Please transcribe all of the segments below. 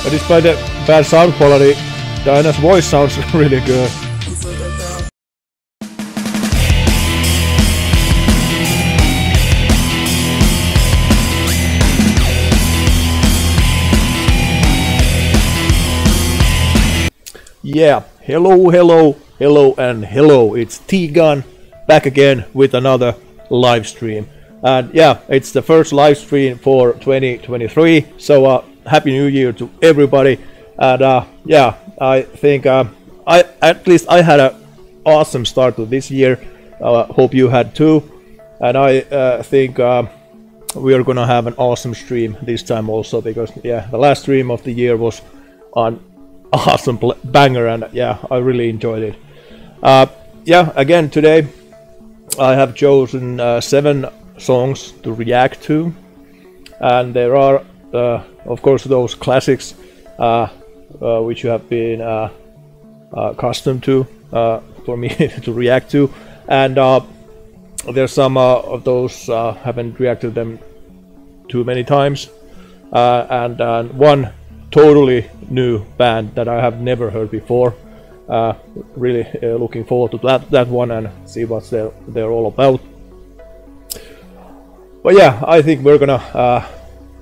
Despite the bad sound quality, Diana's voice sounds really good. Yeah, hello, hello, hello, and hello. It's TGun back again with another live stream. And yeah, it's the first live stream for 2023. So Happy New Year to everybody. And yeah, I think at least I had an awesome start to this year. Hope you had too. And I think we are gonna have an awesome stream this time also, because yeah, the last stream of the year was an awesome banger, and yeah, I really enjoyed it. Yeah, again today I have chosen 7 songs to react to, and there are of course those classics which you have been accustomed to for me to react to, and there's some of those haven't reacted them too many times, and one totally new band that I have never heard before. Really looking forward to that one and see what they're all about. But yeah, I think we're gonna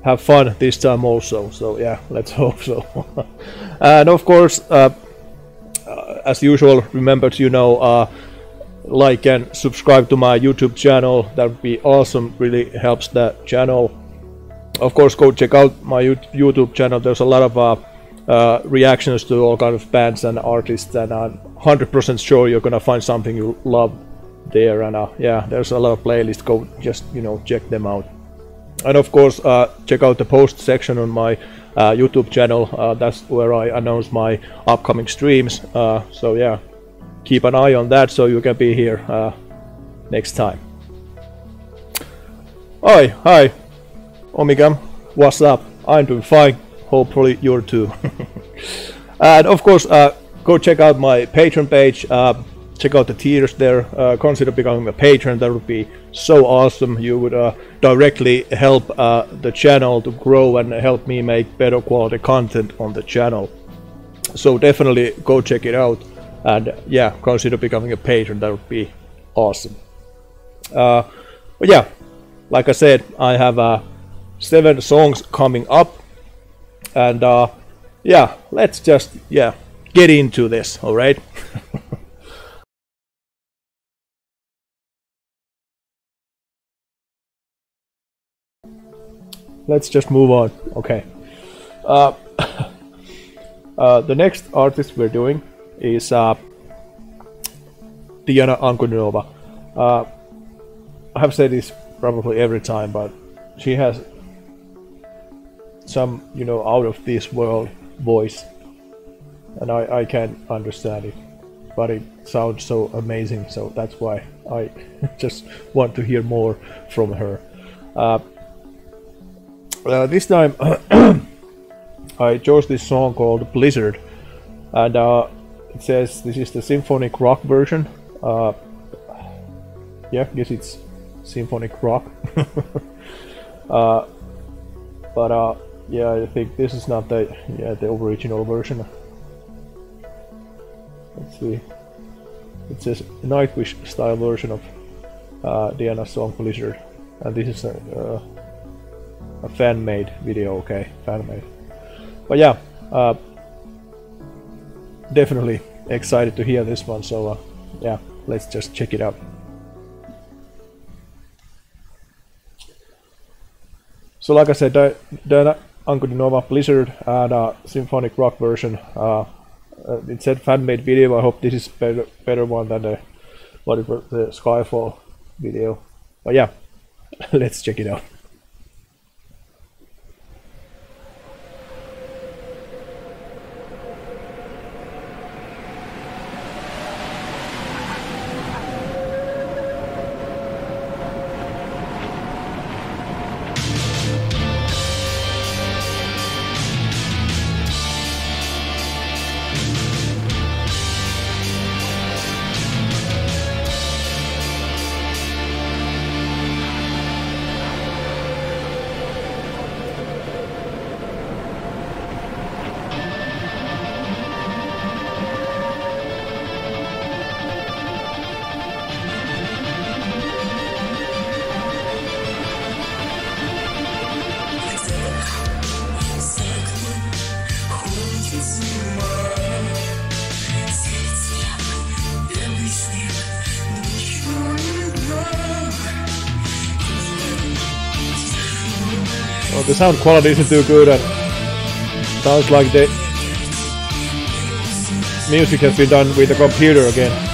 have fun this time also. So yeah, let's hope so. And of course, as usual, remember to like and subscribe to my YouTube channel. That would be awesome. Really helps the channel. Of course, go check out my YouTube channel. There's a lot of reactions to all kinds of bands and artists, and I'm 100% sure you're gonna find something you love there. And yeah, there's a lot of playlists. Go just check them out. And of course, check out the post section on my YouTube channel. That's where I announce my upcoming streams. So yeah, keep an eye on that so you can be here next time. Hi. Omigam, what's up? I'm doing fine. Hopefully you're too. And of course, go check out my Patreon page. Check out the tiers there. Consider becoming a patron. That would be so awesome. You would directly help the channel to grow and help me make better quality content on the channel. So definitely go check it out. And yeah, consider becoming a patron. That would be awesome. But yeah, like I said, I have 7 songs coming up, and yeah, let's just get into this. All right. Let's just move on. Okay. The next artist we're doing is Diana Ankudinova. I have said this probably every time, but she has some out of this world voice, and I can't understand it, but it sounds so amazing, so that's why I just want to hear more from her. This time I chose this song called Blizzard, and it says this is the symphonic rock version. Yeah, I guess it's symphonic rock. But yeah, I think this is not the original version. Let's see. It says Nightwish style version of Diana's song Blizzard, and this is a fan-made video. Okay, fan-made. But yeah, definitely excited to hear this one. So yeah, let's just check it out. So like I said, Diana Ankudinova Blizzard, and symphonic rock version. It said fan-made video. I hope this is better one than the Skyfall video. But yeah, let's check it out. the sound quality isn't too good, and sounds like the music has been done with the computer again.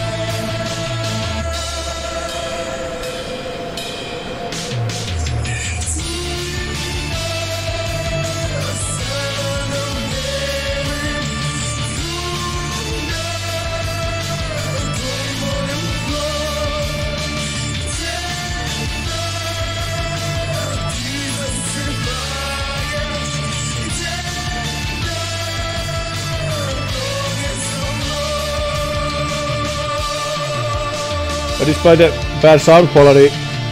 But despite the bad sound quality,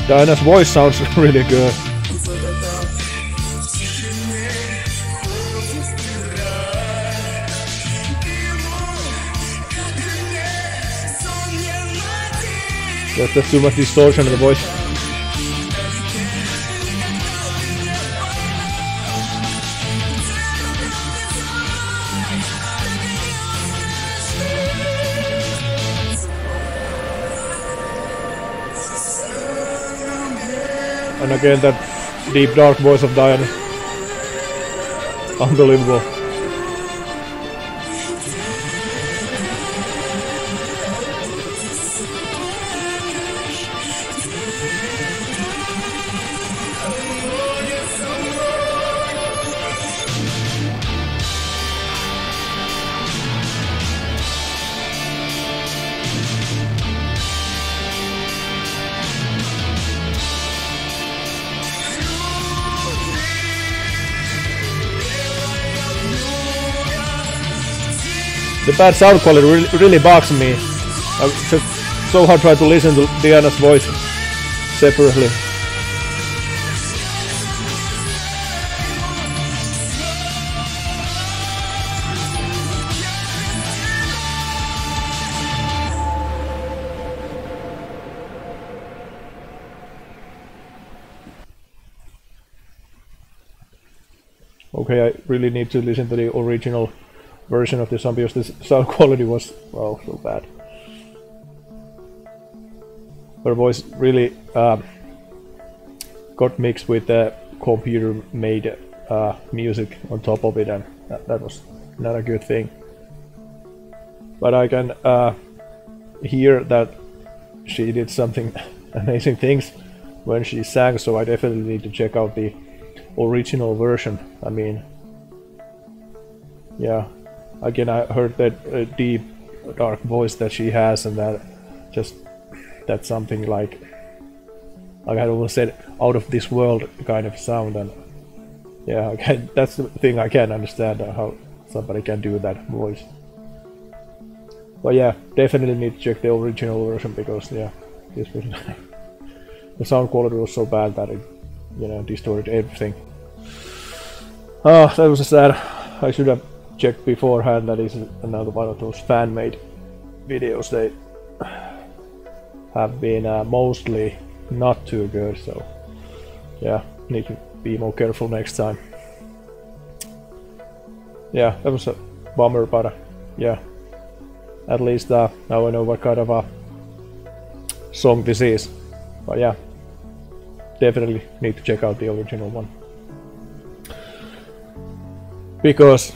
Diana's voice sounds really good. There's too much distortion in the voice. And again, that deep dark voice of Diana. Unbelievable. The bad sound quality really bugs me. I just so hard try to listen to Diana's voice separately. Okay, I really need to listen to the original version of the song because this sound quality was, well, so bad. Her voice really got mixed with the computer-made music on top of it, and that was not a good thing. But I can hear that she did something amazing things when she sang, so I definitely need to check out the original version. I mean, yeah. Again, I heard that deep, dark voice that she has, and that's something like I almost said, out of this world kind of sound. And yeah, that's the thing I can't understand, how somebody can do that voice. But yeah, definitely need to check the original version, because yeah, this was the sound quality was so bad that it, you know, distorted everything. Oh, that was sad. I should have checked beforehand. That is another one of those fan-made videos. They have been mostly not too good, so yeah, need to be more careful next time. Yeah, that was a bummer, but yeah, at least now I know what kind of a song this is. But yeah, definitely need to check out the original one, because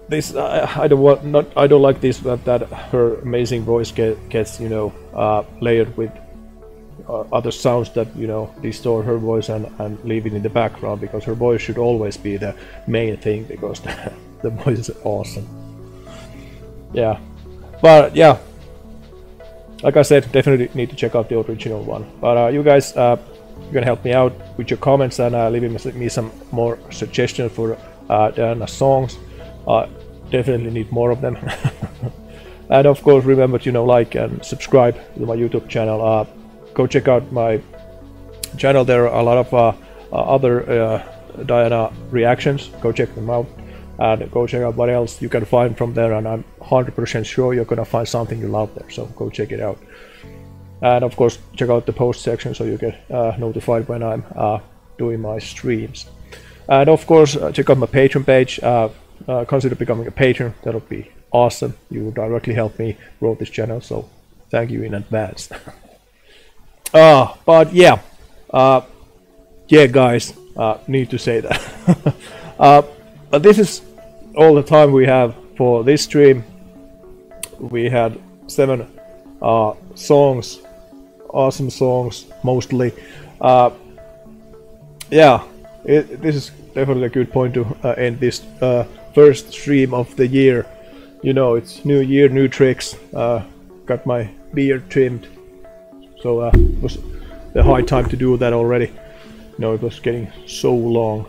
this I don't like this, that her amazing voice gets, you know, layered with other sounds that, you know, distort her voice and leave it in the background, because her voice should always be the main thing, because the voice is awesome. Yeah, but yeah, like I said, definitely need to check out the original one. But you guys, you can help me out with your comments and leaving me some more suggestions for Diana's songs. Definitely need more of them. And of course, remember to, you know, like and subscribe to my YouTube channel. Go check out my channel. There are a lot of other Diana reactions. Go check them out, and go check out what else you can find from there. And I'm 100% sure you're gonna find something you love there. So go check it out. And of course, check out the post section so you get notified when I'm doing my streams. And of course, check out my Patreon page. Consider becoming a patron. That'll be awesome. You will directly help me grow this channel, so thank you in advance. But yeah, yeah guys, need to say that. But this is all the time we have for this stream. We had 7 songs, awesome songs mostly. Yeah, this is definitely a good point to end this first stream of the year. You know, it's new year, new tricks. Got my beard trimmed, so it was the high time to do that already. You know, it was getting so long.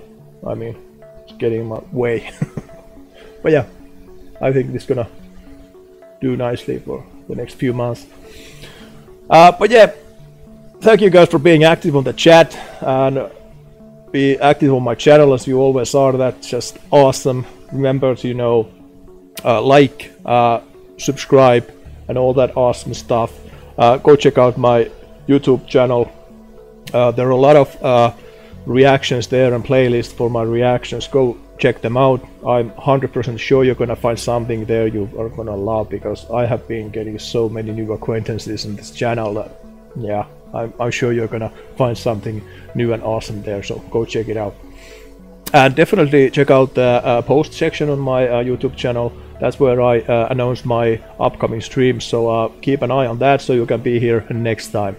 I mean, it's getting in my way. But yeah, I think it's gonna do nicely for the next few months. But yeah, thank you guys for being active on the chat, and be active on my channel as you always are. That's just awesome. Remember to, you know, like, subscribe, and all that awesome stuff. Go check out my YouTube channel. There are a lot of reactions there and playlists for my reactions. Go check them out. I'm 100% sure you're gonna find something there you are gonna love, because I have been getting so many new acquaintances on this channel that, yeah, I'm sure you're gonna find something new and awesome there, so go check it out. And definitely check out the post section on my YouTube channel. That's where I announce my upcoming streams, so keep an eye on that so you can be here next time.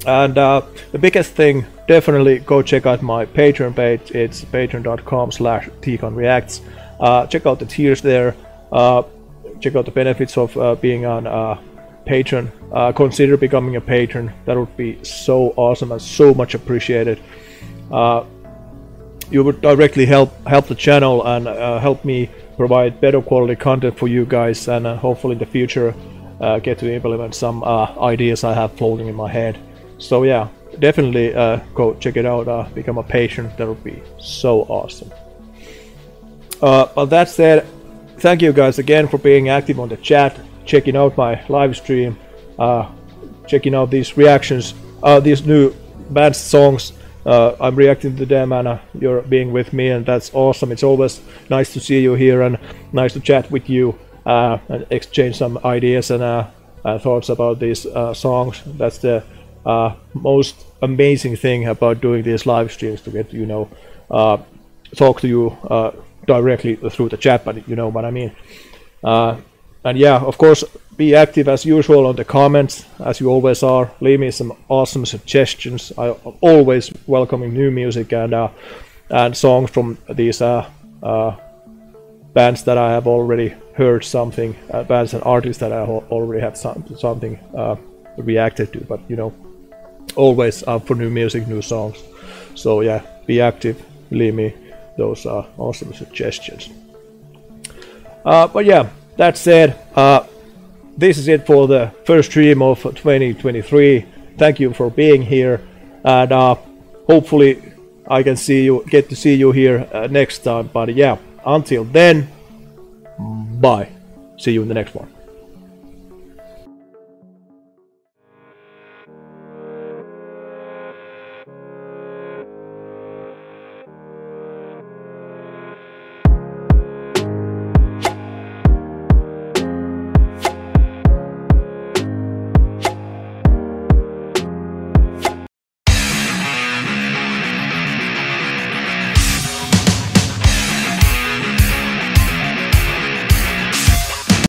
And the biggest thing, definitely go check out my Patreon page. It's patreon.com/TGun Reacts. Check out the tiers there. Check out the benefits of being on patron. Consider becoming a patron. That would be so awesome and so much appreciated. You would directly help the channel and help me provide better quality content for you guys, and hopefully in the future get to implement some ideas I have floating in my head. So yeah, definitely go check it out, become a patron. That would be so awesome. But that said, thank you guys again for being active on the chat, checking out my live stream, checking out these reactions, these new band songs. I'm reacting to them, and you're being with me, and that's awesome. It's always nice to see you here and nice to chat with you and exchange some ideas and thoughts about these songs. That's the most amazing thing about doing these live streams, to get, you know, talk to you directly through the chat, but you know what I mean. And yeah, of course, be active as usual on the comments, as you always are. Leave me some awesome suggestions. I'm always welcoming new music and songs from these bands that I have already heard something, bands and artists that I already have something reacted to. But you know, always up for new music, new songs. So yeah, be active. Leave me those awesome suggestions. But yeah, that said, this is it for the first stream of 2023. Thank you for being here, and hopefully I can get to see you here next time. But yeah, until then, bye. See you in the next one.